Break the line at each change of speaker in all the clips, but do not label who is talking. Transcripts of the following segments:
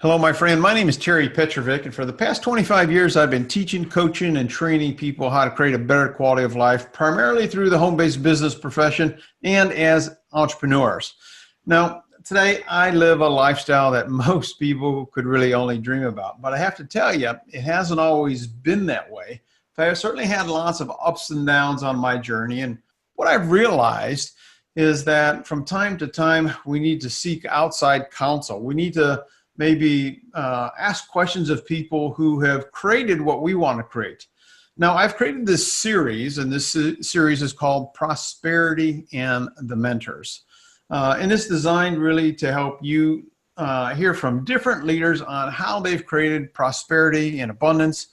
Hello, my friend. My name is Terry Petrovick, and for the past 25 years, I've been teaching, coaching, and training people how to create a better quality of life, primarily through the home-based business profession and as entrepreneurs. Now, today, I live a lifestyle that most people could really only dream about, but I have to tell you, it hasn't always been that way. I've certainly had lots of ups and downs on my journey, and what I've realized is that from time to time, we need to seek outside counsel. We need to maybe ask questions of people who have created what we want to create. Now, I've created this series, and this series is called Prosperity and the Mentors. And it's designed really to help you hear from different leaders on how they've created prosperity and abundance,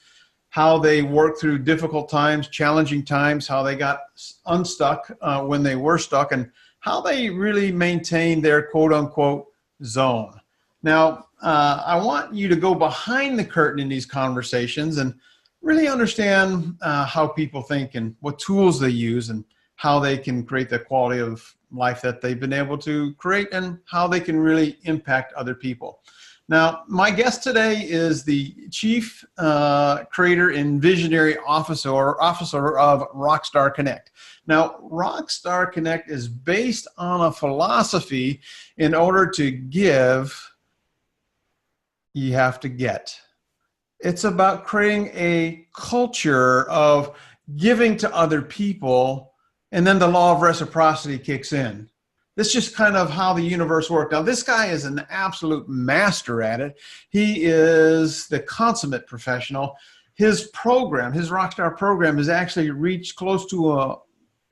how they worked through difficult times, challenging times, how they got unstuck when they were stuck, and how they really maintained their quote-unquote zone. Now, I want you to go behind the curtain in these conversations and really understand how people think and what tools they use and how they can create the quality of life that they've been able to create and how they can really impact other people. Now, my guest today is the Chief Creator and Visionary Officer of Rockstar Connect. Now, Rockstar Connect is based on a philosophy: in order to give, you have to get. It's about creating a culture of giving to other people, and then the law of reciprocity kicks in. This is just kind of how the universe works. Now, this guy is an absolute master at it. He is the consummate professional. His program, his Rockstar program, has actually reached close to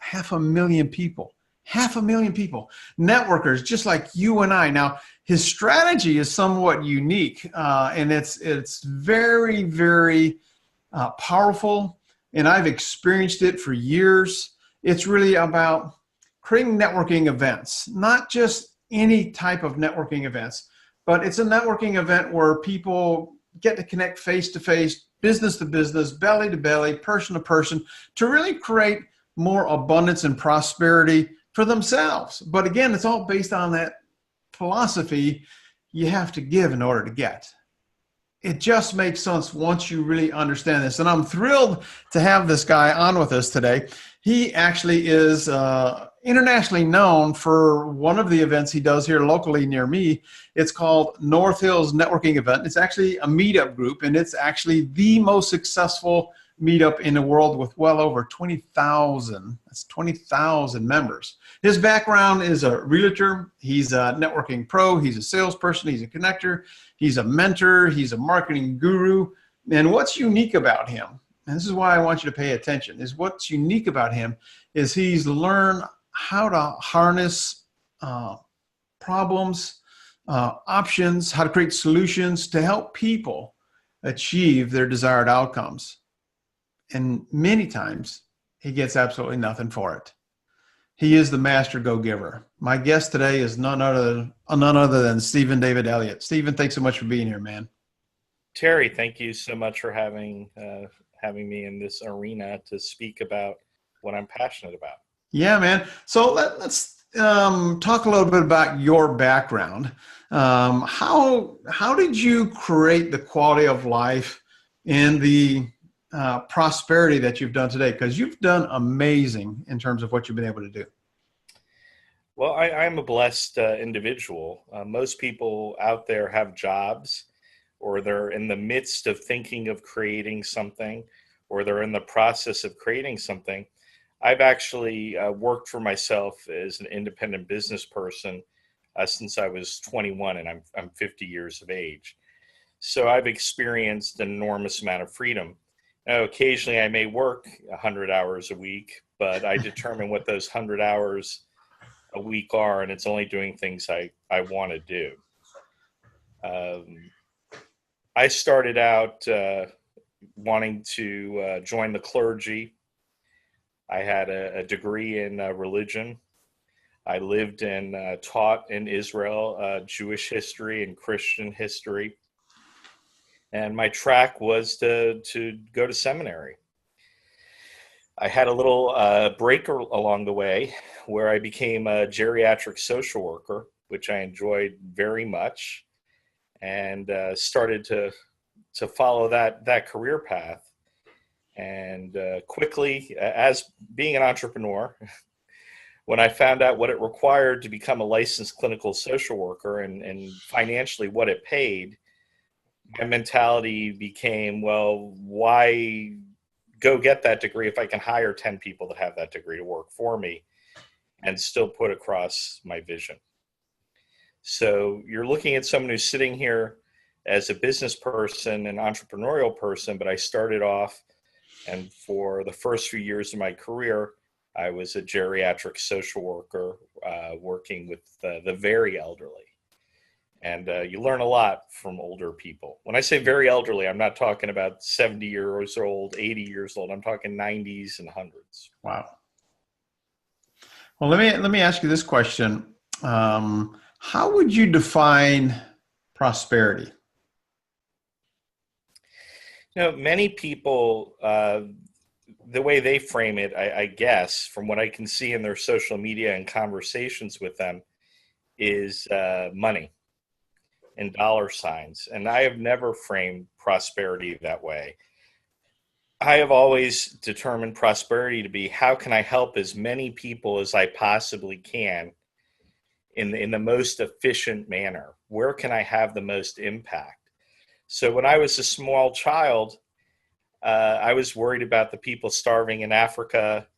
500,000 people. 500,000 people, networkers just like you and I. Now, his strategy is somewhat unique, and it's very, very powerful, and I've experienced it for years. It's really about creating networking events, not just any type of networking events, but it's a networking event where people get to connect face-to-face, business-to-business, belly-to-belly, person-to-person, to really create more abundance and prosperity for themselves. But again, it's all based on that philosophy: you have to give in order to get. It just makes sense once you really understand this. And I'm thrilled to have this guy on with us today. He actually is internationally known for one of the events he does here locally near me. It's called North Hills Networking Event. It's actually a meetup group, and it's actually the most successful meetup in the world with well over 20,000. That's 20,000 members. His background is a realtor. He's a networking pro. He's a salesperson. He's a connector. He's a mentor. He's a marketing guru. And what's unique about him, and this is why I want you to pay attention, is what's unique about him is he's learned how to harness problems, options, how to create solutions to help people achieve their desired outcomes. And many times, he gets absolutely nothing for it. He is the master go-giver. My guest today is none other than Stephen David Elliot. Stephen, thanks so much for being here, man.
Terry, thank you so much for having me in this arena to speak about what I'm passionate about.
Yeah, man. So let's talk a little bit about your background. How did you create the quality of life and the prosperity that you've done today? Because you've done amazing in terms of what you've been able to do.
Well, I'm a blessed individual. Most people out there have jobs, or they're in the midst of thinking of creating something, or they're in the process of creating something. I've actually worked for myself as an independent business person since I was 21, and I'm 50 years of age. So I've experienced an enormous amount of freedom. Now, occasionally I may work 100 hours a week, but I determine what those 100 hours a week are, and it's only doing things I want to do. I started out wanting to join the clergy. I had a degree in religion. I lived and taught in Israel Jewish history and Christian history. And my track was to go to seminary. I had a little break along the way where I became a geriatric social worker, which I enjoyed very much. and started to follow that career path. And quickly, as being an entrepreneur, when I found out what it required to become a licensed clinical social worker and financially what it paid, my mentality became, well, why go get that degree if I can hire 10 people that have that degree to work for me and still put across my vision? So you're looking at someone who's sitting here as a business person, an entrepreneurial person, but I started off, and for the first few years of my career, I was a geriatric social worker working with the very elderly. And you learn a lot from older people. When I say very elderly, I'm not talking about 70 years old, 80 years old. I'm talking 90s and hundreds.
Wow. Well, let me ask you this question. How would you define prosperity?
You know, many people, the way they frame it, I guess, from what I can see in their social media and conversations with them, is money and dollar signs. And I have never framed prosperity that way. I have always determined prosperity to be, how can I help as many people as I possibly can in the most efficient manner? Where can I have the most impact? So when I was a small child, I was worried about the people starving in Africa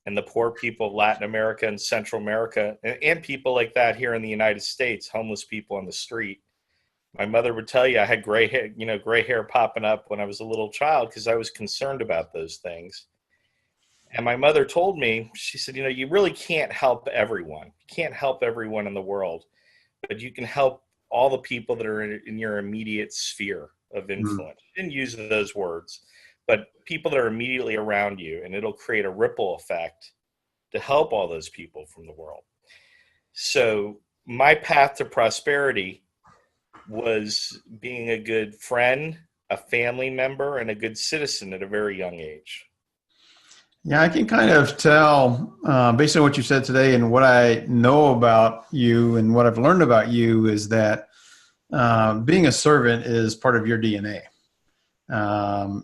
and the poor people of Latin America and Central America, and people like that here in the United States, homeless people on the street. My mother would tell you I had gray hair popping up when I was a little child because I was concerned about those things. And my mother told me, she said, you really can't help everyone. You can't help everyone in the world, but you can help all the people that are in your immediate sphere of influence. She didn't use those words, but people that are immediately around you, and it'll create a ripple effect to help all those people from the world. So my path to prosperity was being a good friend, a family member, and a good citizen at a very young age.
Yeah, I can kind of tell based on what you said today and what I know about you and what I've learned about you is that being a servant is part of your DNA.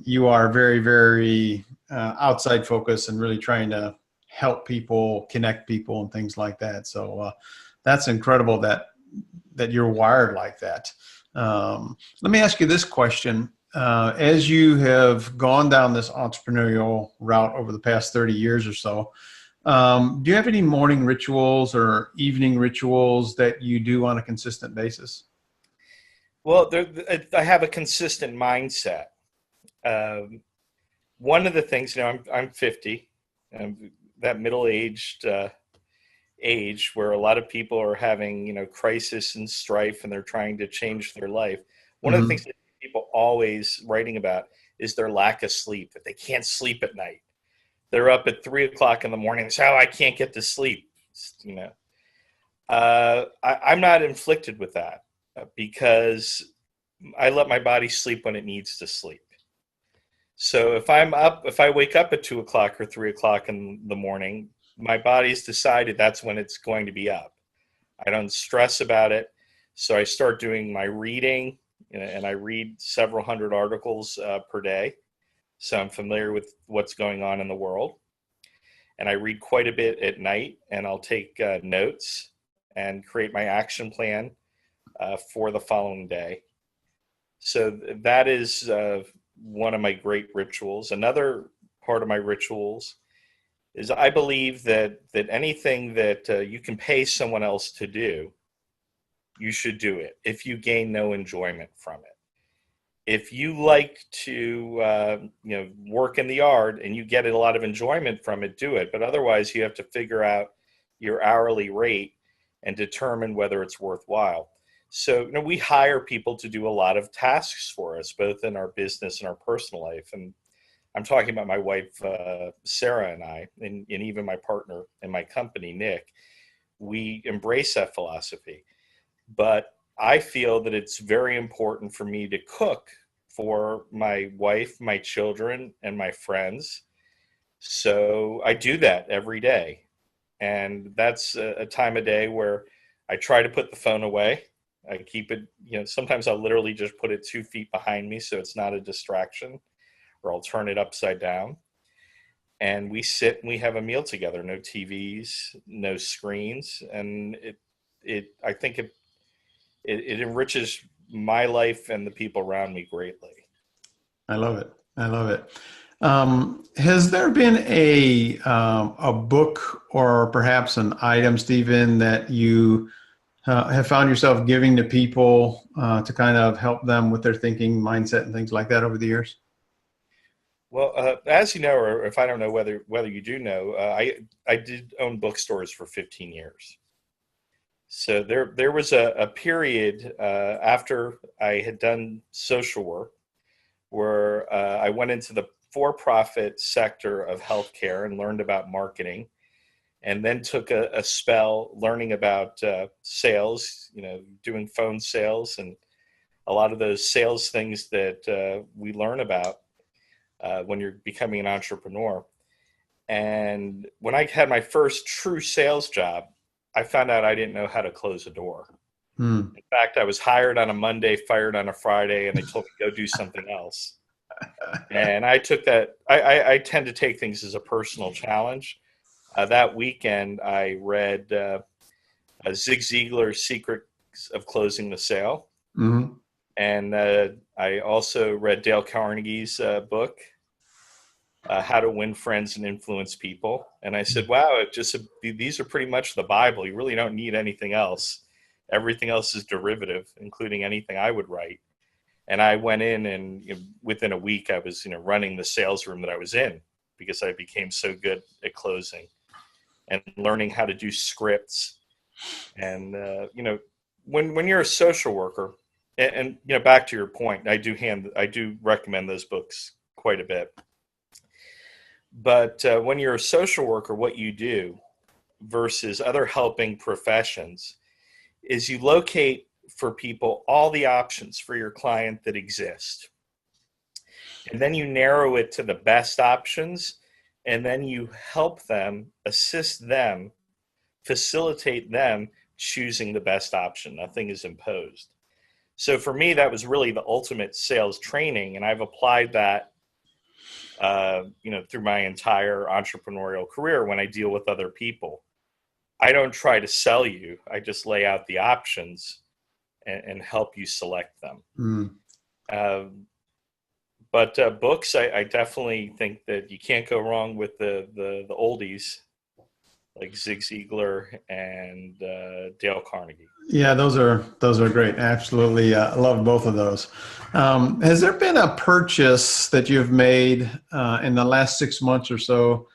You are very, very outside focused and really trying to help people, connect people, and things like that. So that's incredible that you're wired like that. Let me ask you this question. As you have gone down this entrepreneurial route over the past 30 years or so, do you have any morning rituals or evening rituals that you do on a consistent basis?
Well, I have a consistent mindset. One of the things, I'm 50, that middle-aged age where a lot of people are having, crisis and strife, and they're trying to change their life. One of the things that people always writing about is their lack of sleep, that they can't sleep at night. They're up at 3 o'clock in the morning and say, oh, I can't get to sleep. I'm not inflicted with that because I let my body sleep when it needs to sleep. So if I wake up at 2 o'clock or 3 o'clock in the morning, my body's decided that's when it's going to be up. I don't stress about it. So I start doing my reading, and I read several hundred articles per day. So I'm familiar with what's going on in the world. And I read quite a bit at night, and I'll take notes and create my action plan for the following day. So that is one of my great rituals. Another part of my rituals is I believe that anything that you can pay someone else to do, you should do it if you gain no enjoyment from it. If you like to work in the yard and you get a lot of enjoyment from it, do it. But otherwise, you have to figure out your hourly rate and determine whether it's worthwhile. So we hire people to do a lot of tasks for us, both in our business and our personal life. And I'm talking about my wife, Sarah, and I, and even my partner in my company, Nick. We embrace that philosophy. But I feel that it's very important for me to cook for my wife, my children, and my friends. So I do that every day. And that's a time of day where I try to put the phone away. I keep it, sometimes I'll literally just put it 2 feet behind me so it's not a distraction, or I'll turn it upside down. And we sit and we have a meal together. No TVs, no screens, and I think it enriches my life and the people around me greatly.
I love it. I love it. Has there been a book or perhaps an item, Stephen, that you have found yourself giving to people to kind of help them with their thinking, mindset, and things like that over the years?
Well, as you know, or if I don't know whether you do know, I did own bookstores for 15 years. So there was a period after I had done social work where I went into the for-profit sector of healthcare and learned about marketing, and then took a spell learning about sales, doing phone sales and a lot of those sales things that we learn about when you're becoming an entrepreneur. And when I had my first true sales job, I found out I didn't know how to close a door.
Hmm.
In fact, I was hired on a Monday, fired on a Friday, and they told me go do something else. And I took that. I tend to take things as a personal challenge. That weekend, I read Zig Ziglar's Secrets of Closing the Sale,
Mm-hmm.
and I also read Dale Carnegie's book, How to Win Friends and Influence People. And I said, wow, these are pretty much the Bible. You really don't need anything else. Everything else is derivative, including anything I would write. And I went in, and within a week, I was running the sales room that I was in, because I became so good at closing and learning how to do scripts. And when you're a social worker, and back to your point, I do recommend those books quite a bit. But when you're a social worker, what you do versus other helping professions is you locate for people all the options for your client that exist. And then you narrow it to the best options, and then you help them, assist them, facilitate them choosing the best option. Nothing is imposed. So for me, that was really the ultimate sales training, and I've applied that through my entire entrepreneurial career when I deal with other people. I don't try to sell you. I just lay out the options and help you select them.
Mm.
But books, I definitely think that you can't go wrong with the oldies like Zig Ziglar and Dale Carnegie.
Yeah, those are great. Absolutely, I love both of those. Has there been a purchase that you've made in the last 6 months or so,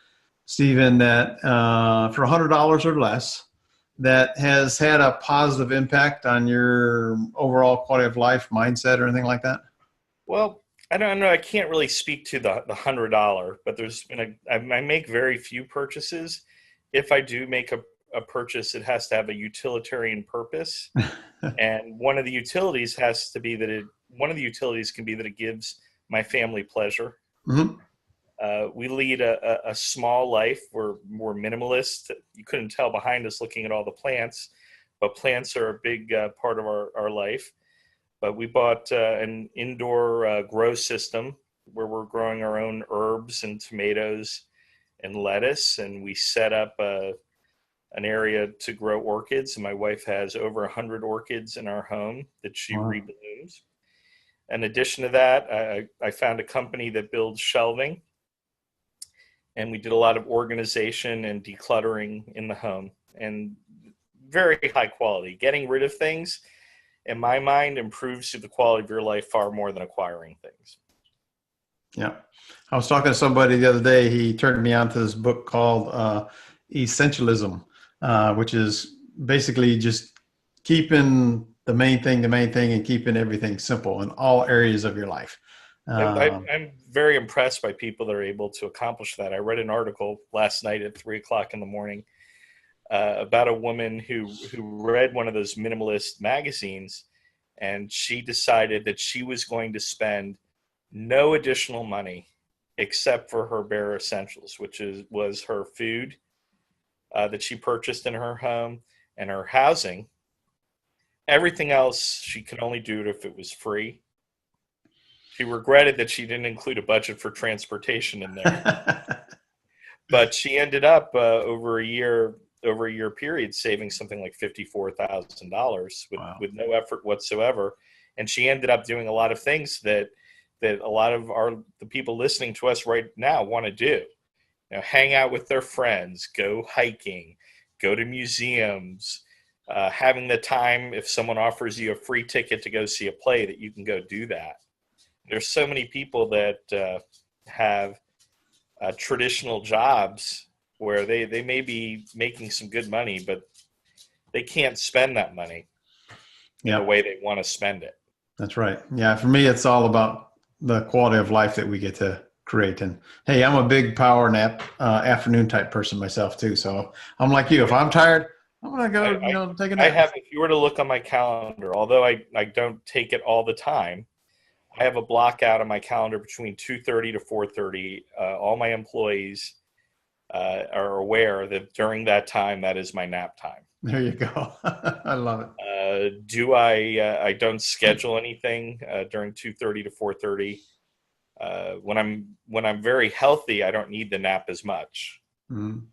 Stephen, that for $100 or less, that has had a positive impact on your overall quality of life, mindset, or anything like that?
Well, I don't know. I can't really speak to the $100, but I make very few purchases. If I do make a purchase, it has to have a utilitarian purpose. And one of the utilities can be that it gives my family pleasure.
Mm-hmm.
We lead a small life. We're minimalist. You couldn't tell behind us looking at all the plants, but plants are a big part of our life. But we bought an indoor grow system where we're growing our own herbs and tomatoes and lettuce, and we set up an area to grow orchids. And my wife has over 100 orchids in our home that she
Wow.
reblooms. In addition to that, I found a company that builds shelving, and we did a lot of organization and decluttering in the home, and very high quality. Getting rid of things, in my mind, improves the quality of your life far more than acquiring things.
Yeah. I was talking to somebody the other day. He turned me on to this book called Essentialism, which is basically just keeping the main thing, and keeping everything simple in all areas of your life.
I'm very impressed by people that are able to accomplish that. I read an article last night at 3:00 in the morning about a woman who read one of those minimalist magazines, and she decided that she was going to spend no additional money except for her bare essentials, which was her food that she purchased in her home and her housing, Everything else, she could only do it if it was free. She regretted that she didn't include a budget for transportation in there, but she ended up over a year period saving something like $54,000
Wow.
with no effort whatsoever. And she ended up doing a lot of things that a lot of the people listening to us right now want to do. Hang out with their friends, go hiking, go to museums, having the time, if someone offers you a free ticket to go see a play, that you can go do that. There's so many people that have traditional jobs where they may be making some good money, but they can't spend that money in the
Yeah,
way they want to spend it.
that's right. Yeah, for me, it's all about the quality of life that we get to create. And hey, I'm a big power nap afternoon type person myself too. So I'm like you. If I'm tired, I'm gonna
I,
go,
I,
take a
I
nap.
have, if you were to look on my calendar, although I don't take it all the time, I have a block out on my calendar between 2:30 to 4:30. All my employees are aware that during that time, that is my nap time.
There you go. I love it.
Do I don't schedule anything during 2:30 to 4:30. When I'm very healthy, I don't need the nap as much
Mhm.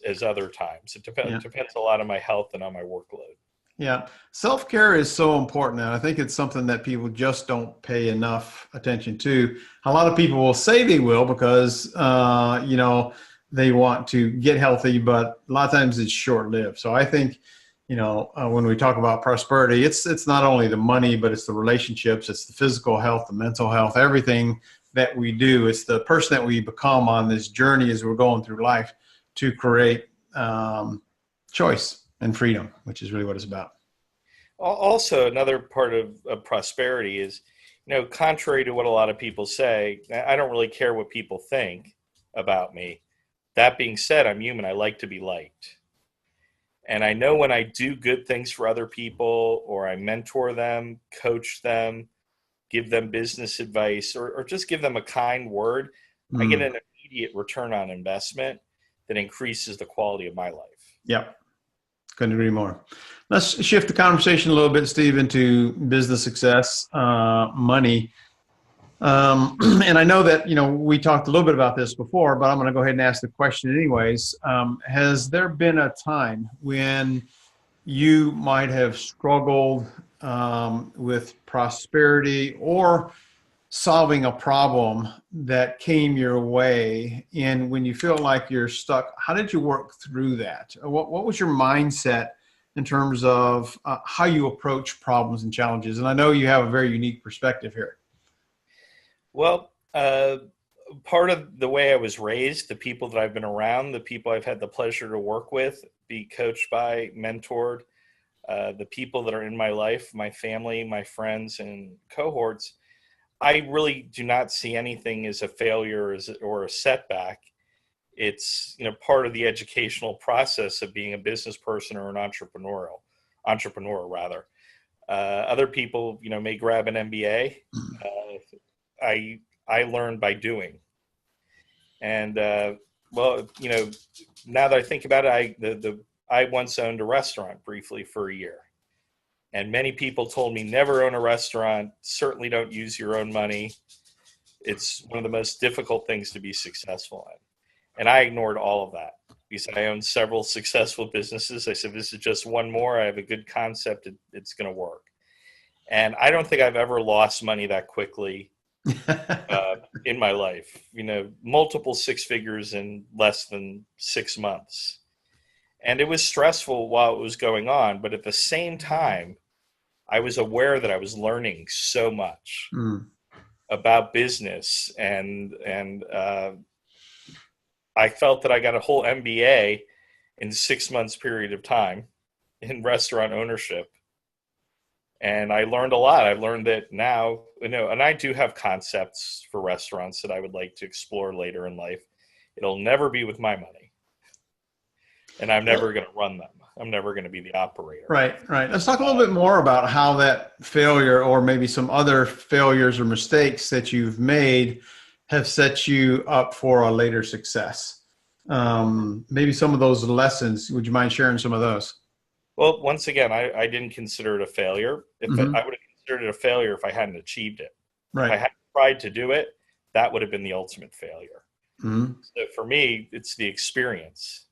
as other times. It
Yeah.
depends a lot on my health and on my workload.
Yeah. Self-care is so important. And I think it's something that people just don't pay enough attention to. A lot of people will say they will because, they want to get healthy, but a lot of times it's short-lived. So I think, when we talk about prosperity, it's not only the money, but it's the relationships, it's the physical health, the mental health, everything that we do. It's the person that we become on this journey as we're going through life to create choice and freedom, which is really what it's about.
Also, another part of prosperity is, contrary to what a lot of people say, I don't really care what people think about me. That being said, I'm human. I like to be liked. And I know when I do good things for other people, or I mentor them, coach them, give them business advice, or just give them a kind word, I get
Mm.
an immediate return on investment that increases the quality of my life.
Yep. Couldn't agree more. Let's shift the conversation a little bit, Steve, into business success, money. And I know that, we talked a little bit about this before, but I'm going to go ahead and ask the question anyways. Has there been a time when you might have struggled with prosperity or solving a problem that came your way, and when you feel like you're stuck, how did you work through that? What was your mindset in terms of how you approach problems and challenges? And I know you have a very unique perspective here.
Well, part of the way I was raised, the people that I've been around, the people I've had the pleasure to work with, be coached by, mentored, the people that are in my life, my family, my friends, and cohorts, I really do not see anything as a failure or a setback. It's part of the educational process of being a business person or an entrepreneur rather. Other people, may grab an MBA. I learned by doing, and well, now that I think about it, I once owned a restaurant briefly for a year. And many people told me never own a restaurant, certainly don't use your own money. It's one of the most difficult things to be successful in. And I ignored all of that because I own several successful businesses. I said, this is just one more. I have a good concept. It's going to work. And I don't think I've ever lost money that quickly in my life. Multiple six figures in less than 6 months. And it was stressful while it was going on. But at the same time, I was aware that I was learning so much about business, and I felt that I got a whole MBA in 6 months period of time in restaurant ownership, and I learned a lot. I learned that now, and I do have concepts for restaurants that I would like to explore later in life. It'll never be with my money, and I'm never going to run them. I'm never going to be the operator.
Right. Let's talk a little bit more about how that failure, or maybe some other failures or mistakes that you've made, have set you up for a later success. Maybe some of those lessons. Would you mind sharing some of those?
Well, once again, I didn't consider it a failure. If I
Hmm.
would have considered it a failure if I hadn't achieved it. If I
Right.
hadn't tried to do it, that would have been the ultimate failure.
Hmm.
So for me, it's the experience.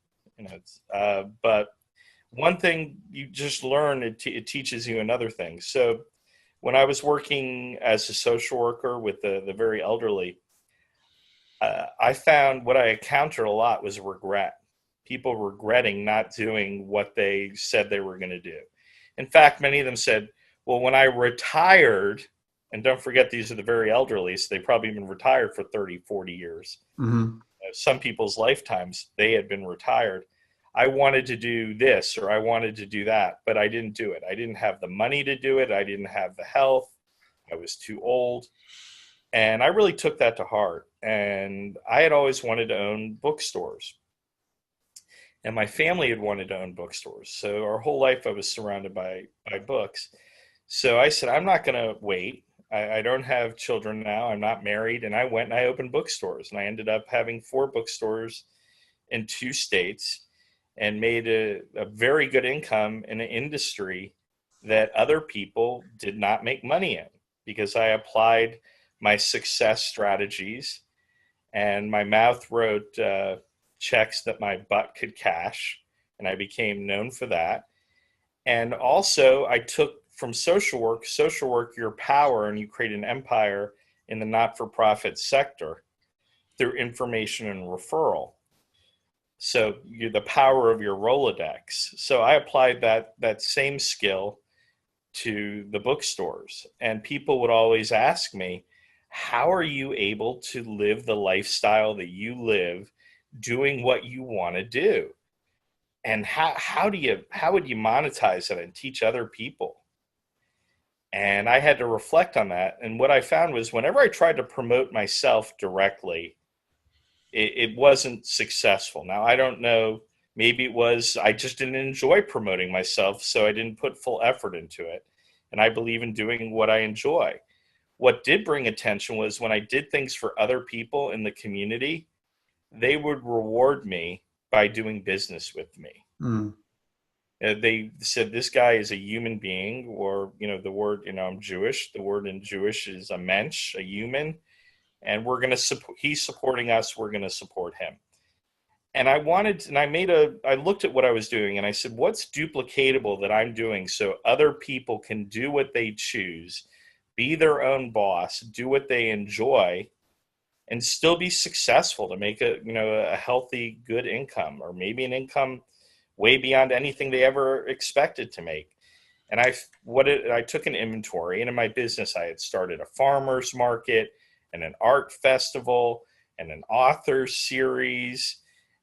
But one thing you just learn, it teaches you another thing. So when I was working as a social worker with the very elderly, I found what I encountered a lot was regret. People regretting not doing what they said they were going to do. In fact, many of them said, well, when I retired, and don't forget, these are the very elderly, so they probably been retired for 30, 40 years.
Hmm.
Some people's lifetimes, they had been retired. I wanted to do this or I wanted to do that, but I didn't do it. I didn't have the money to do it. I didn't have the health. I was too old. And I really took that to heart. And I had always wanted to own bookstores. And my family had wanted to own bookstores. So our whole life I was surrounded by books. So I said, I'm not going to wait. I don't have children now. I'm not married. And I went and I opened bookstores. And I ended up having 4 bookstores in 2 states and made a very good income in an industry that other people did not make money in because I applied my success strategies and my mouth wrote checks that my butt could cash. And I became known for that. And also, I took from social work, your power, and you create an empire in the not for profit sector through information and referral. So you're the power of your Rolodex. So I applied that same skill to the bookstores, and people would always ask me, "How are you able to live the lifestyle that you live, doing what you want to do? And how would you monetize it and teach other people?" And I had to reflect on that. And what I found was whenever I tried to promote myself directly, it wasn't successful. Now, I don't know, maybe it was I just didn't enjoy promoting myself, so I didn't put full effort into it. And I believe in doing what I enjoy. What did bring attention was when I did things for other people in the community, they would reward me by doing business with me.
Hmm.
They said this guy is a human being, or the word, I'm Jewish. The word in Jewish is a mensch, a human, and we're going to support. He's supporting us. We're going to support him. And I looked at what I was doing and I said, what's duplicatable that I'm doing so other people can do what they choose, be their own boss, do what they enjoy, and still be successful to make a healthy, good income, or maybe an income way beyond anything they ever expected to make. And I took an inventory, and in my business, I had started a farmer's market and an art festival and an author series.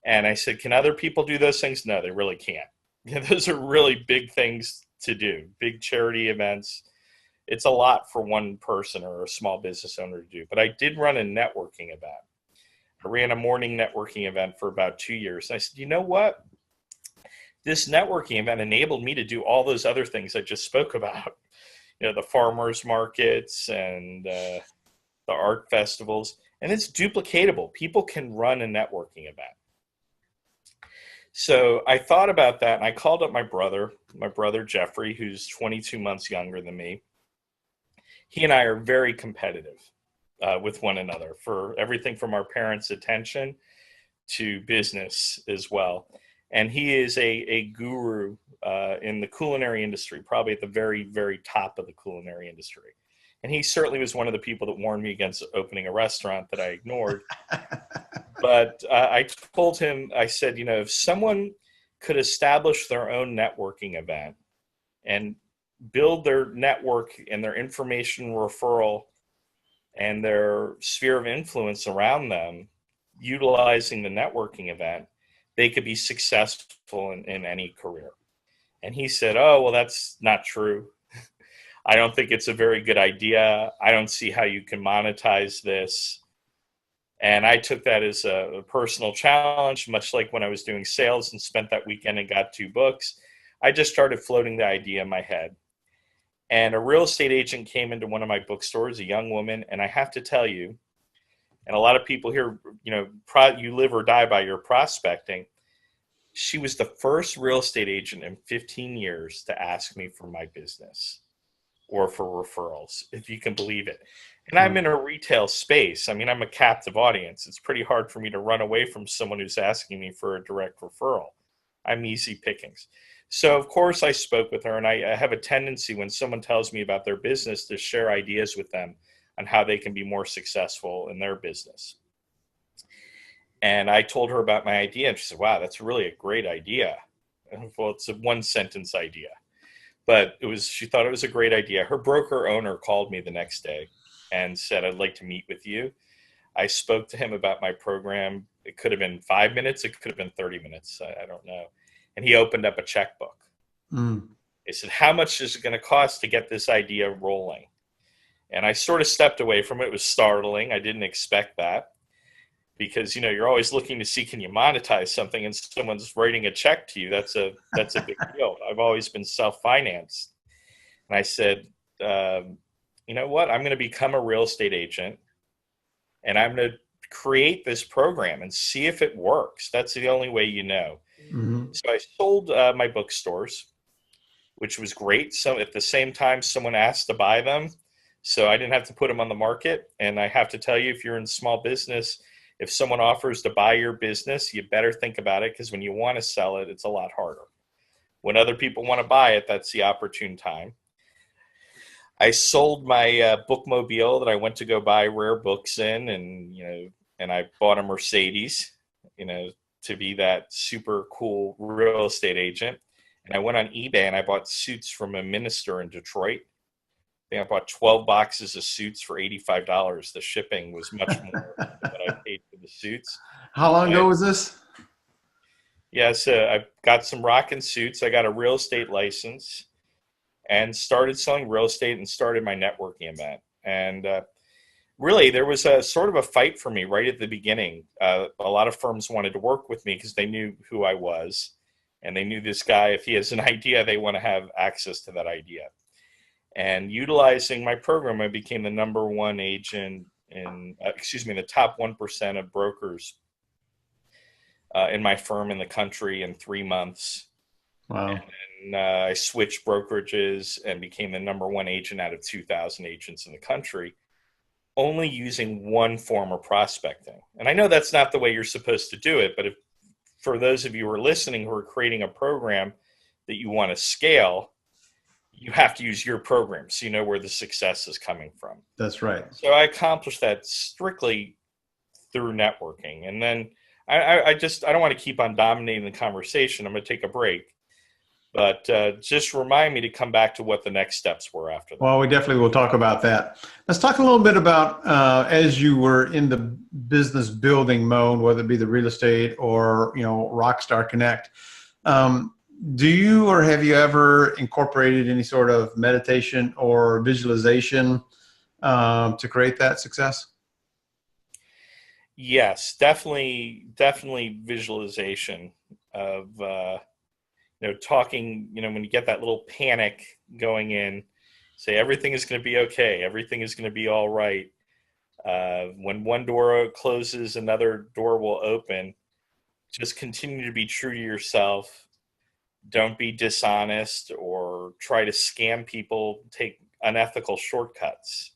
And I said, can other people do those things? No, they really can't. Those are really big things to do, big charity events. It's a lot for one person or a small business owner to do. But I did run a networking event. I ran a morning networking event for about 2 years. And I said, you know what? This networking event enabled me to do all those other things I just spoke about, the farmers markets and the art festivals, and it's duplicatable. People can run a networking event. So I thought about that and I called up my brother Jeffrey, who's 22 months younger than me. He and I are very competitive with one another for everything from our parents' attention to business as well. And he is a guru in the culinary industry, probably at the very, very top of the culinary industry. And he certainly was one of the people that warned me against opening a restaurant that I ignored. But I told him, I said, if someone could establish their own networking event and build their network and their information referral and their sphere of influence around them, utilizing the networking event, they could be successful in any career. And he said, oh, well, that's not true. I don't think it's a very good idea. I don't see how you can monetize this. And I took that as a personal challenge, much like when I was doing sales and spent that weekend and got 2 books. I just started floating the idea in my head. And a real estate agent came into one of my bookstores, a young woman, and I have to tell you, and a lot of people here, you live or die by your prospecting. She was the first real estate agent in 15 years to ask me for my business or for referrals, if you can believe it. And I'm in a retail space. I mean, I'm a captive audience. It's pretty hard for me to run away from someone who's asking me for a direct referral. I'm easy pickings. So, of course, I spoke with her, and I have a tendency when someone tells me about their business to share ideas with them on how they can be more successful in their business. And I told her about my idea, and she said, wow, that's really a great idea. Well, it's a one-sentence idea. But she thought it was a great idea. Her broker owner called me the next day and said, I'd like to meet with you. I spoke to him about my program. It could have been 5 minutes. It could have been 30 minutes. I don't know. And he opened up a checkbook. He said, how much is it going to cost to get this idea rolling? And I sort of stepped away from it. It was startling. I didn't expect that. Because, you know, you're always looking to see, can you monetize something, and someone's writing a check to you? That's a big deal. I've always been self-financed. And I said, you know what? I'm going to become a real estate agent, and I'm going to create this program and see if it works. That's the only way you know. So I sold my bookstores, which was great. So at the same time, someone asked to buy them. So I didn't have to put them on the market. And I have to tell you, if you're in small business, if someone offers to buy your business, you better think about it, because when you want to sell it, it's a lot harder. When other people want to buy it, that's the opportune time. I sold my bookmobile that I went to go buy rare books in, and I bought a Mercedes, to be that super cool real estate agent. And I went on eBay and I bought suits from a minister in Detroit. I think I bought 12 boxes of suits for $85. The shipping was much more than what I paid for the suits.
How long ago was this?
Yeah, so I got some rockin' suits. I got a real estate license and started selling real estate and started my networking event. And really, there was a sort of a fight for me right at the beginning. A lot of firms wanted to work with me because they knew who I was. And they knew this guy, if he has an idea, they want to have access to that idea. And utilizing my program, I became the number one agent in, the top 1% of brokers in my firm in the country in 3 months.
Wow.
And I switched brokerages and became the number one agent out of 2,000 agents in the country, only using one form of prospecting. And I know that's not the way you're supposed to do it, but for those of you who are listening who are creating a program that you want to scale, you have to use your program so you know where the success is coming from.
That's right.
So I accomplished that strictly through networking. And then I don't want to keep on dominating the conversation. I'm going to take a break. But just remind me to come back to what the next steps were after that.
Well, we definitely will talk about that. Let's talk a little bit about as you were in the business building mode, whether it be the real estate or, Rockstar Connect. Do you or have you ever incorporated any sort of meditation or visualization to create that success?
Yes, definitely visualization of, talking, when you get that little panic going in, say everything is going to be okay. Everything is going to be all right. When one door closes, another door will open. Just continue to be true to yourself. Don't be dishonest or try to scam people, take unethical shortcuts.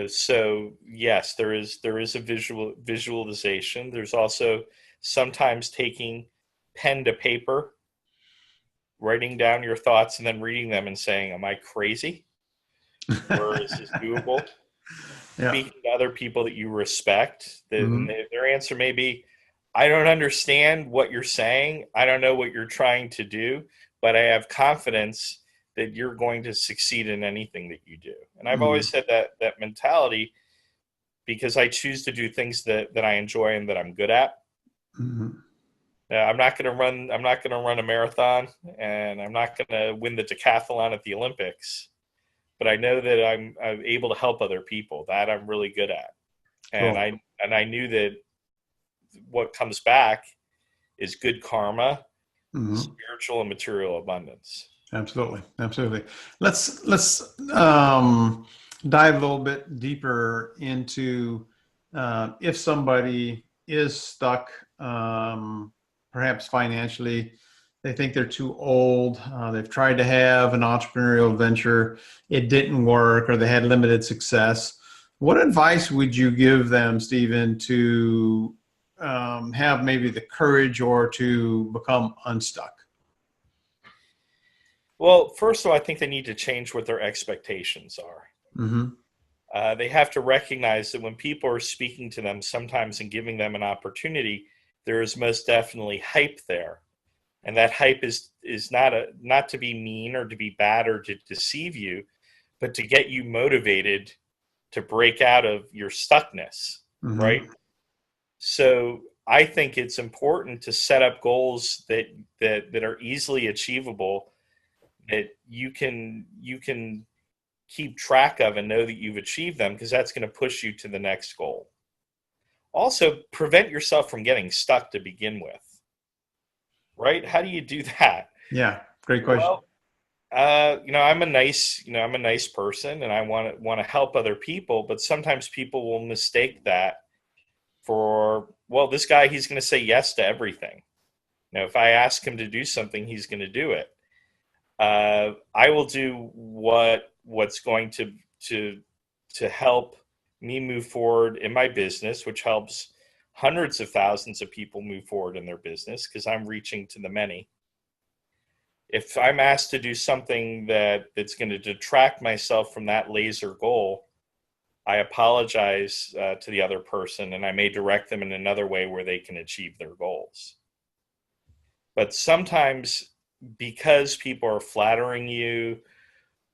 So yes, there is a visualization. There's also sometimes taking pen to paper, writing down your thoughts and then reading them and saying, am I crazy? Or is this doable? Yeah. Speaking to other people that you respect, their answer may be, I don't understand what you're saying. I don't know what you're trying to do, but I have confidence that you're going to succeed in anything that you do. And I've always had that mentality because I choose to do things that I enjoy and that I'm good at. I'm not going to run a marathon, and I'm not going to win the decathlon at the Olympics, but I know that I'm able to help other people. That I'm really good at. And cool. I knew that what comes back is good karma, spiritual and material abundance.
Absolutely. Let's dive a little bit deeper into if somebody is stuck, perhaps financially. They think they're too old. They've tried to have an entrepreneurial venture. It didn't work, or they had limited success. What advice would you give them, Stephen, to have maybe the courage or to become unstuck?
Well, first of all, I think they need to change what their expectations are.
Mm-hmm.
They have to recognize that when people are speaking to them sometimes and giving them an opportunity, there is most definitely hype there. And that hype is not to be mean or to be bad or to deceive you, but to get you motivated to break out of your stuckness,
Mm-hmm.
right? So I think it's important to set up goals that are easily achievable, that you can keep track of and know that you've achieved them, because that's going to push you to the next goal. Also, prevent yourself from getting stuck to begin with, right? How do you do that?
Yeah, great question.
Well, I'm a nice person, and I want to help other people, but sometimes people will mistake that for, well, this guy, he's going to say yes to everything. If I ask him to do something, he's going to do it. I will do what's going to help me move forward in my business, which helps hundreds of thousands of people move forward in their business, because I'm reaching to the many. If I'm asked to do something that's going to detract myself from that laser goal, I apologize to the other person, and I may direct them in another way where they can achieve their goals. But sometimes, because people are flattering you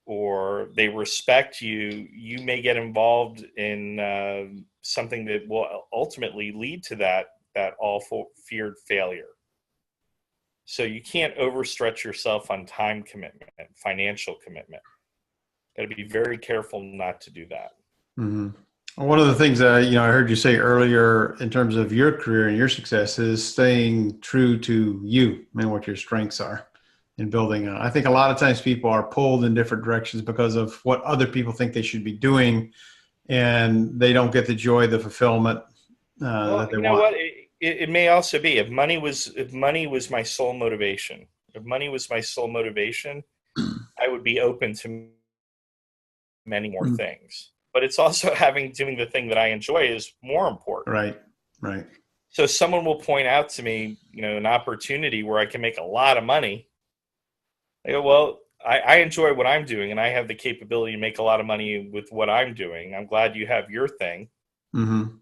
or they respect you, you may get involved in something that will ultimately lead to that awful feared failure. So you can't overstretch yourself on time commitment, financial commitment. Got to be very careful not to do that.
Mm-hmm. One of the things that I heard you say earlier in terms of your career and your success is staying true to you and what your strengths are in building. I think a lot of times people are pulled in different directions because of what other people think they should be doing, and they don't get the joy, the fulfillment
Well,
that they
you know
want.
what? It may also be, if money was my sole motivation. If money was my sole motivation, I would be open to many more
Mm.
things. But it's also doing the thing that I enjoy is more important.
Right, right.
So someone will point out to me, an opportunity where I can make a lot of money. I go, well, I enjoy what I'm doing, and I have the capability to make a lot of money with what I'm doing. I'm glad you have your thing.
Mm-hmm.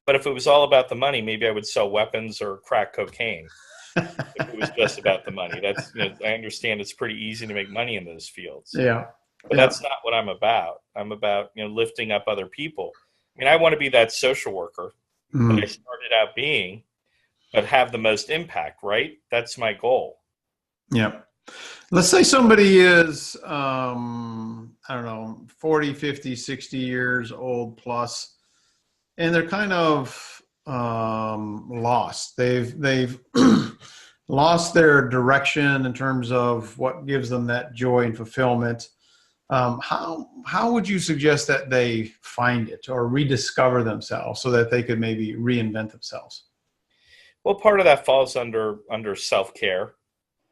But if it was all about the money, maybe I would sell weapons or crack cocaine. If it was just about the money, I understand it's pretty easy to make money in those fields,
Yeah,
but
yeah.
that's not what I'm about. I'm about, lifting up other people. I mean, I want to be that social worker that I
Mm.
started out being, but have the most impact, right? That's my goal.
Yeah. Let's say somebody is, I don't know, 40, 50, 60 years old plus, and they're kind of lost. They've lost their direction in terms of what gives them that joy and fulfillment. How would you suggest that they find it or rediscover themselves so that they could maybe reinvent themselves?
Well, part of that falls under self-care,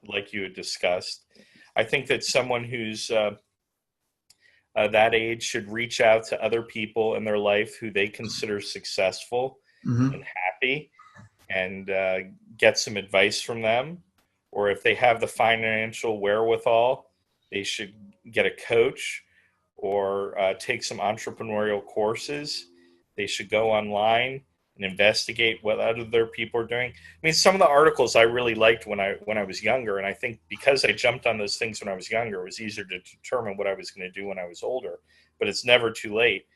like you had discussed. I think that someone who's that age should reach out to other people in their life who they consider successful
Mm-hmm.
and happy, and get some advice from them. Or if they have the financial wherewithal, they should get a coach or take some entrepreneurial courses. They should go online and investigate what other people are doing. I mean, some of the articles I really liked when I was younger, and I think because I jumped on those things when I was younger, it was easier to determine what I was going to do when I was older. But it's never too late.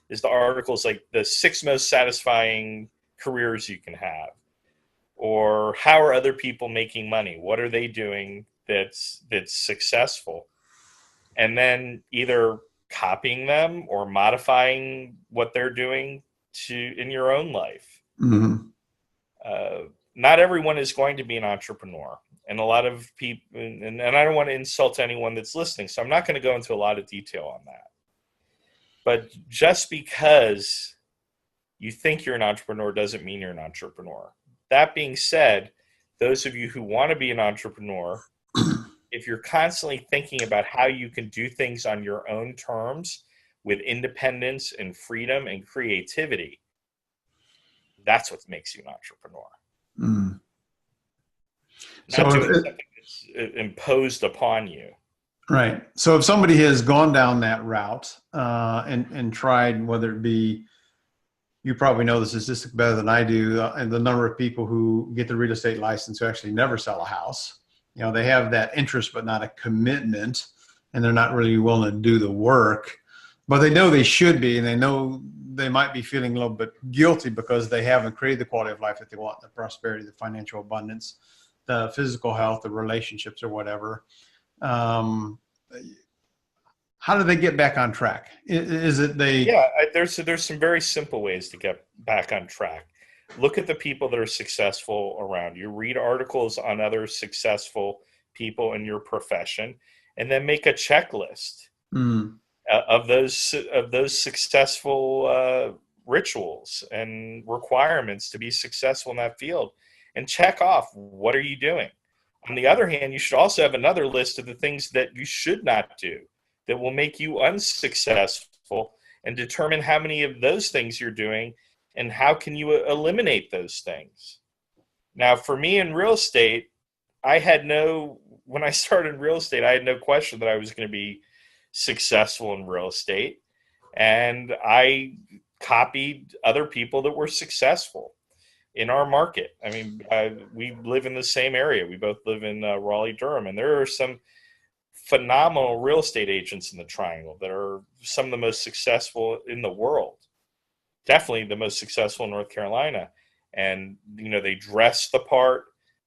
Is the articles like the 6 most satisfying careers you can have, or how are other people making money? What are they doing that's successful? And then either copying them or modifying what they're doing to in your own life.
Mm-hmm.
Uh, Not everyone is going to be an entrepreneur, and a lot of people. And I don't want to insult anyone that's listening, so I'm not going to go into a lot of detail on that. But just because you think you're an entrepreneur doesn't mean you're an entrepreneur. That being said, those of you who want to be an entrepreneur, if you're constantly thinking about how you can do things on your own terms with independence and freedom and creativity, that's what makes you an entrepreneur.
Mm.
Not
So
doing something that's imposed upon you.
right. So if somebody has gone down that route and tried, whether it be, you probably know the statistic better than I do, and the number of people who get the real estate license who actually never sell a house. You know, they have that interest, but not a commitment, and they're not really willing to do the work, but they know they should be, and they know they might be feeling a little bit guilty because they haven't created the quality of life that they want, the prosperity, the financial abundance, the physical health, the relationships, or whatever. Um, how do they get back on track? Is it they?
Yeah, there's some very simple ways to get back on track. Look at the people that are successful around you. Read articles on other successful people in your profession, and then make a checklist
Mm,
of those successful rituals and requirements to be successful in that field, and check off what are you doing. On the other hand, you should also have another list of the things that you should not do that will make you unsuccessful, and determine how many of those things you're doing and how can you eliminate those things. Now, for me in real estate, when I started in real estate, I had no question that I was going to be successful in real estate. And I copied other people that were successful in our market. I mean, we live in the same area. We both live in Raleigh, Durham, and there are some phenomenal real estate agents in the Triangle that are some of the most successful in the world. Definitely the most successful in North Carolina. And, they dress the part,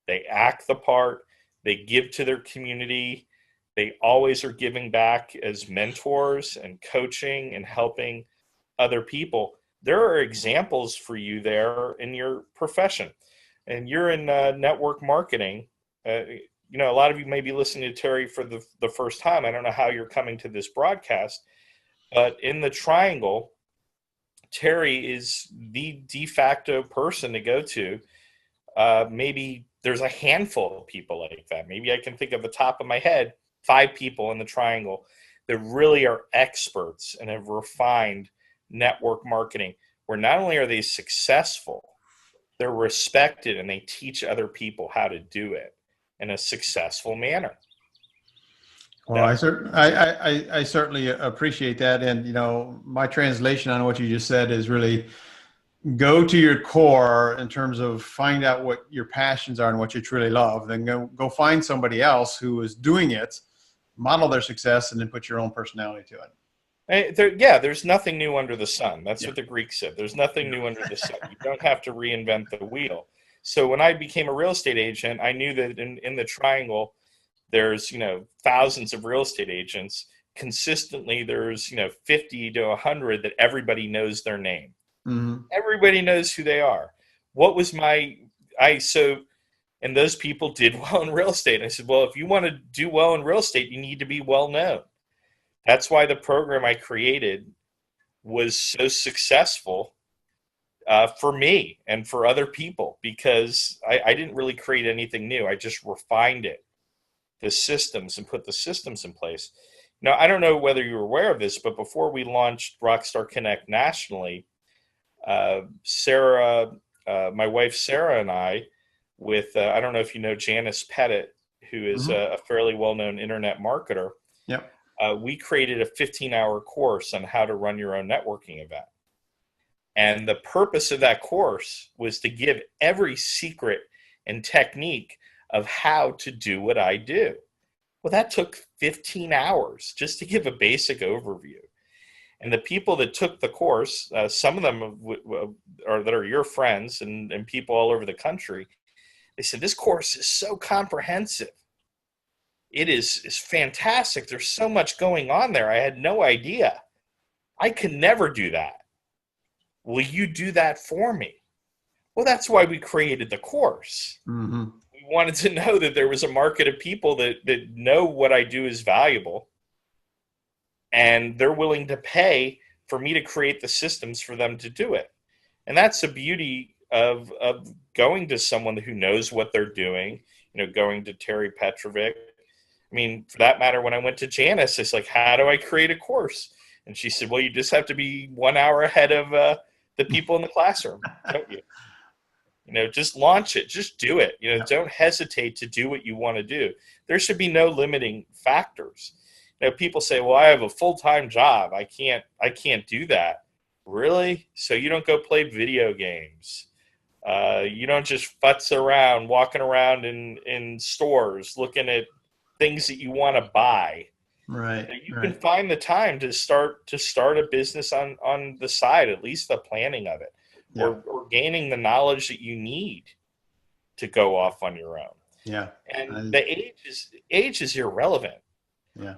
they act the part, they give to their community. They always are giving back as mentors and coaching and helping other people. There are examples for you there in your profession. And you're in network marketing. A lot of you may be listening to Terry for the first time. I don't know how you're coming to this broadcast, but in the Triangle, Terry is the de facto person to go to. Maybe there's a handful of people like that. Maybe I can think of the top of my head 5 people in the Triangle that really are experts and have refined network marketing, where not only are they successful, they're respected, and they teach other people how to do it in a successful manner.
Well, I certainly appreciate that. And, my translation on what you just said is really go to your core in terms of find out what your passions are and what you truly love. Then go find somebody else who is doing it, model their success, and then put your own personality to it.
There's nothing new under the sun. That's what the Greeks said. There's nothing new under the sun. You don't have to reinvent the wheel. So when I became a real estate agent, I knew that in the Triangle, there's, thousands of real estate agents. Consistently, there's, 50 to 100 that everybody knows their name. Mm-hmm. Everybody knows who they are. And those people did well in real estate. I said, well, if you want to do well in real estate, you need to be well known. That's why the program I created was so successful for me and for other people, because I didn't really create anything new. I just refined it, the systems, and put the systems in place. Now, I don't know whether you're aware of this, but before we launched Rockstar Connect nationally, Sarah, my wife Sarah, and I, with I don't know if you know Janice Pettit, who is a fairly well-known internet marketer.
Yep.
We created a 15-hour course on how to run your own networking event. And the purpose of that course was to give every secret and technique of how to do what I do. Well, that took 15 hours just to give a basic overview. And the people that took the course, some of them that are your friends and people all over the country, they said, this course is so comprehensive. It is fantastic. There's so much going on there. I had no idea. I can never do that. Will you do that for me? Well, that's why we created the course. Mm-hmm. We wanted to know that there was a market of people that know what I do is valuable, and they're willing to pay for me to create the systems for them to do it. And that's the beauty of going to someone who knows what they're doing, going to Terry Petrovick. I mean, for that matter, when I went to Janice, it's like, how do I create a course? And she said, well, you just have to be 1 hour ahead of the people in the classroom, don't you? Just launch it. Just do it. Don't hesitate to do what you want to do. There should be no limiting factors. People say, well, I have a full-time job. I can't do that. Really? So you don't go play video games. You don't just futz around, walking around in stores, looking at things that you want to buy.
Right.
You can find the time to start a business on the side, at least the planning of it, or gaining the knowledge that you need to go off on your own.
Yeah.
And the age is irrelevant.
Yeah.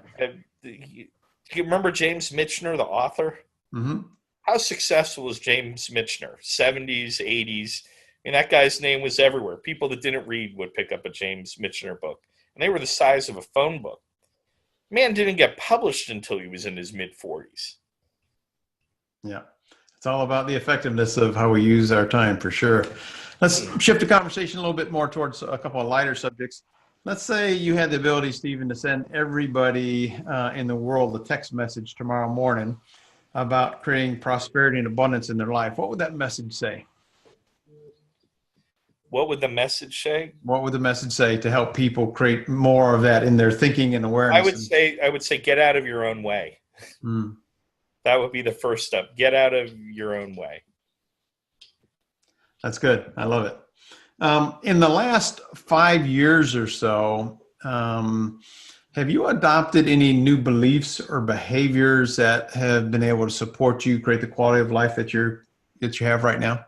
You remember James Michener, the author?
Mm-hmm.
How successful was James Michener? 70s, 80s. I mean, that guy's name was everywhere. People that didn't read would pick up a James Michener book. And they were the size of a phone book. Man didn't get published until he was in his mid-40s.
Yeah. It's all about the effectiveness of how we use our time, for sure. Let's shift the conversation a little bit more towards a couple of lighter subjects. Let's say you had the ability, Stephen, to send everybody in the world a text message tomorrow morning about creating prosperity and abundance in their life. What would that message say?
What would the message say?
What would the message say to help people create more of that in their thinking and awareness?
I would say get out of your own way. That would be the first step. Get out of your own way.
That's good. I love it. In the last 5 years or so, have you adopted any new beliefs or behaviors that have been able to support you create the quality of life that you have right now?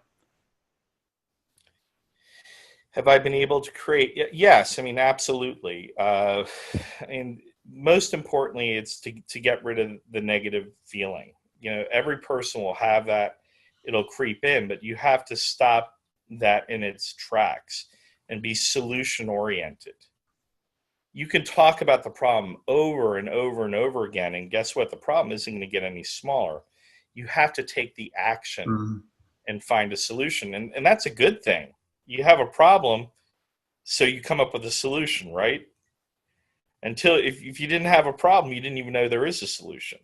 Have I been able to create? Yes, I mean, absolutely. And most importantly, it's to get rid of the negative feeling. Every person will have that. It'll creep in, but you have to stop that in its tracks and be solution oriented. You can talk about the problem over and over and over again, and guess what? The problem isn't going to get any smaller. You have to take the action and find a solution, and that's a good thing. You have a problem, so you come up with a solution, right? Until if you didn't have a problem, you didn't even know there is a solution.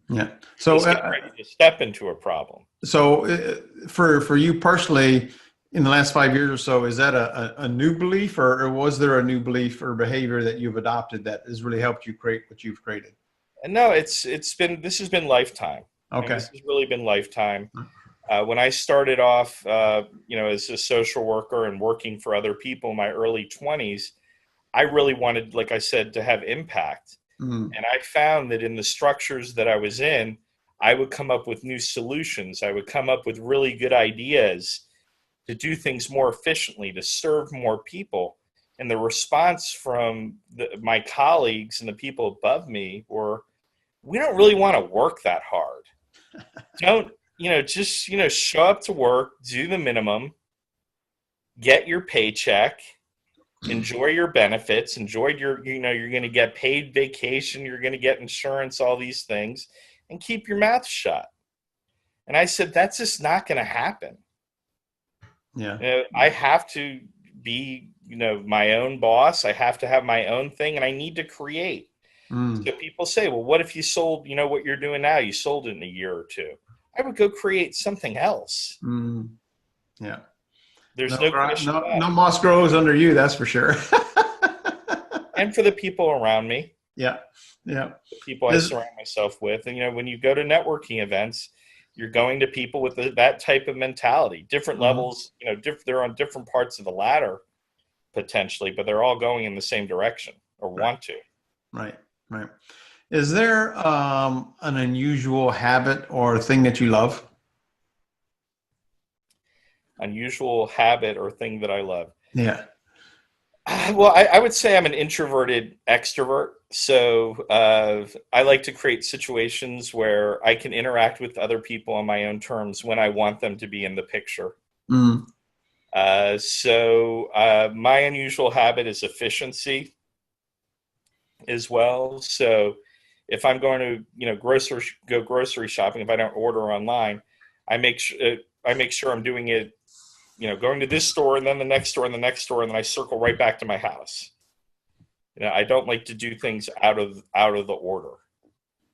Yeah. So
get ready to step into a problem.
So for you personally, in the last 5 years or so, is that a new belief, or was there a new belief or behavior that you've adopted that has really helped you create what you've created?
No, this has been lifetime.
Okay.
This has really been lifetime. When I started off, as a social worker and working for other people in my early 20s, I really wanted, like I said, to have impact. And I found that in the structures that I was in, I would come up with new solutions. I would come up with really good ideas to do things more efficiently, to serve more people. And the response from my colleagues and the people above me were, we don't really want to work that hard. Don't, just, show up to work, do the minimum, get your paycheck, enjoy your benefits, enjoy you're going to get paid vacation, you're going to get insurance, all these things, and keep your mouth shut. And I said, that's just not going to happen.
Yeah.
I have to be, my own boss. I have to have my own thing, and I need to create. So people say, well, what if you sold, what you're doing now, you sold it in a year or two? I would go create something else.
Yeah.
There's no
moss grows under you, that's for sure.
And for the people around me.
Yeah. Yeah.
The people I surround myself with. And, when you go to networking events, you're going to people with that type of mentality, different levels, they're on different parts of the ladder potentially, but they're all going in the same direction or want to.
Right. Right. Is there an unusual habit or thing that you love?
Unusual habit or thing that I love?
Yeah.
Well, I would say I'm an introverted extrovert. So I like to create situations where I can interact with other people on my own terms when I want them to be in the picture. So my unusual habit is efficiency as well. So if I'm going to, go grocery shopping, if I don't order online, I make sure I make sure I'm doing it, going to this store and then the next store and the next store, and then I circle right back to my house. I don't like to do things out of the order.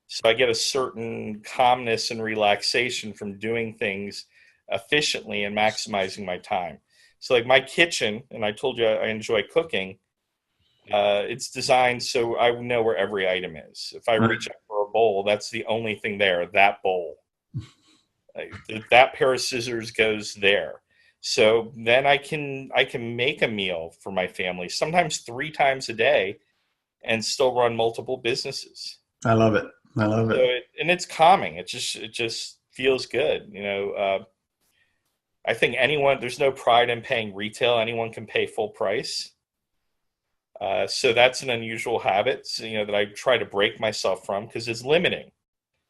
So I get a certain calmness and relaxation from doing things efficiently and maximizing my time. So like my kitchen, and I told you I enjoy cooking, it's designed so I know where every item is. If I reach out for a bowl, that's the only thing there, that bowl. That pair of scissors goes there. So then I can make a meal for my family, sometimes 3 times a day, and still run multiple businesses.
I love it. I love it.
And it's calming. It just feels good. I think there's no pride in paying retail. Anyone can pay full price. So that's an unusual habit, that I try to break myself from, because it's limiting.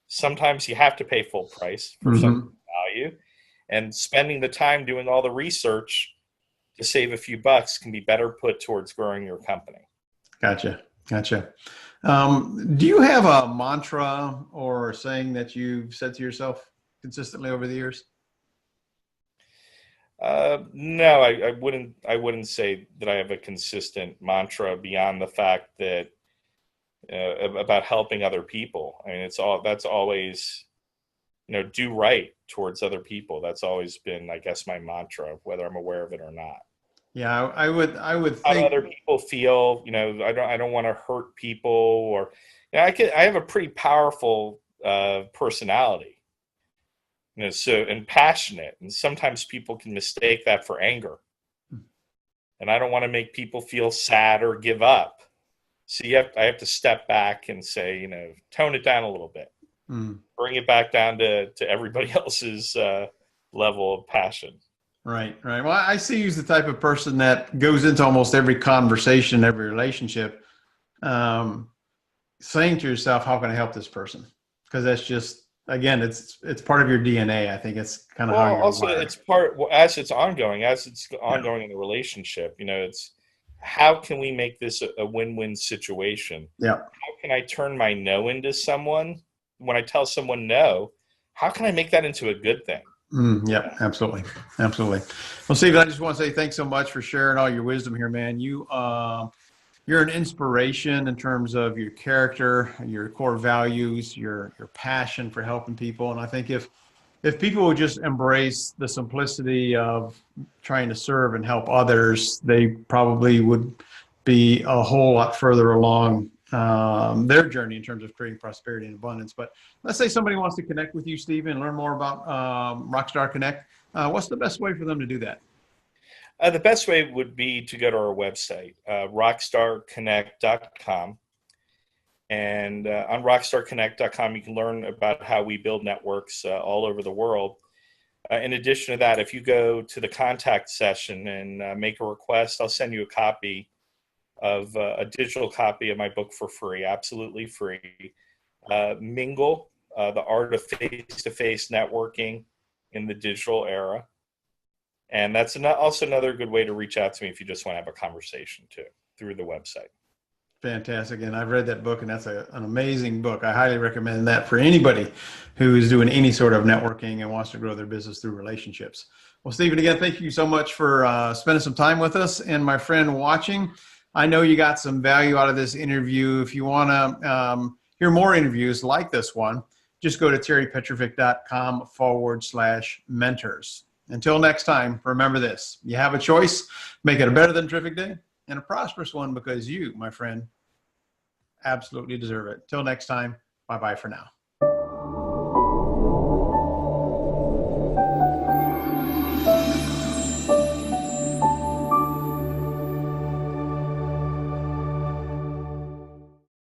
Sometimes you have to pay full price for some value, and spending the time doing all the research to save a few bucks can be better put towards growing your company.
Gotcha. Do you have a mantra or a saying that you've said to yourself consistently over the years?
No, I wouldn't say that I have a consistent mantra beyond the fact that about helping other people. I mean, that's always, do right towards other people. That's always been, I guess, my mantra, whether I'm aware of it or not.
Yeah, I would think
how other people feel. I don't want to hurt people, or I have a pretty powerful personality. And passionate, and sometimes people can mistake that for anger. And I don't want to make people feel sad or give up. So I have to step back and say, tone it down a little bit, bring it back down to everybody else's level of passion.
Right. Well, I see you as the type of person that goes into almost every conversation, every relationship, saying to yourself, how can I help this person? Because that's just, again, it's part of your DNA. I think it's kind of how you're
also
wired.
It's part, as it's ongoing in the relationship, it's how can we make this a win-win situation?
Yeah.
How can I turn my no into someone? When I tell someone no, how can I make that into a good thing?
Yeah, absolutely. Well, Stephen, I just want to say thanks so much for sharing all your wisdom here, man. You're an inspiration in terms of your character, your core values, your passion for helping people. And I think if people would just embrace the simplicity of trying to serve and help others, they probably would be a whole lot further along their journey in terms of creating prosperity and abundance. But let's say somebody wants to connect with you, Stephen, and learn more about Rockstar Connect. What's the best way for them to do that?
The best way would be to go to our website, rockstarconnect.com. And on rockstarconnect.com, you can learn about how we build networks all over the world. In addition to that, if you go to the contact session and make a request, I'll send you a digital copy of my book for free, absolutely free. Mingle, the art of face-to-face networking in the digital era. And that's also another good way to reach out to me if you just want to have a conversation too, through the website.
Fantastic. And I've read that book, and that's an amazing book. I highly recommend that for anybody who is doing any sort of networking and wants to grow their business through relationships. Well, Stephen, again, thank you so much for spending some time with us. And my friend watching, I know you got some value out of this interview. If you want to hear more interviews like this one, just go to terrypetrovick.com/mentors. Until next time, remember this: you have a choice. Make it a better than terrific day and a prosperous one, because you, my friend, absolutely deserve it. Till next time, bye-bye for now.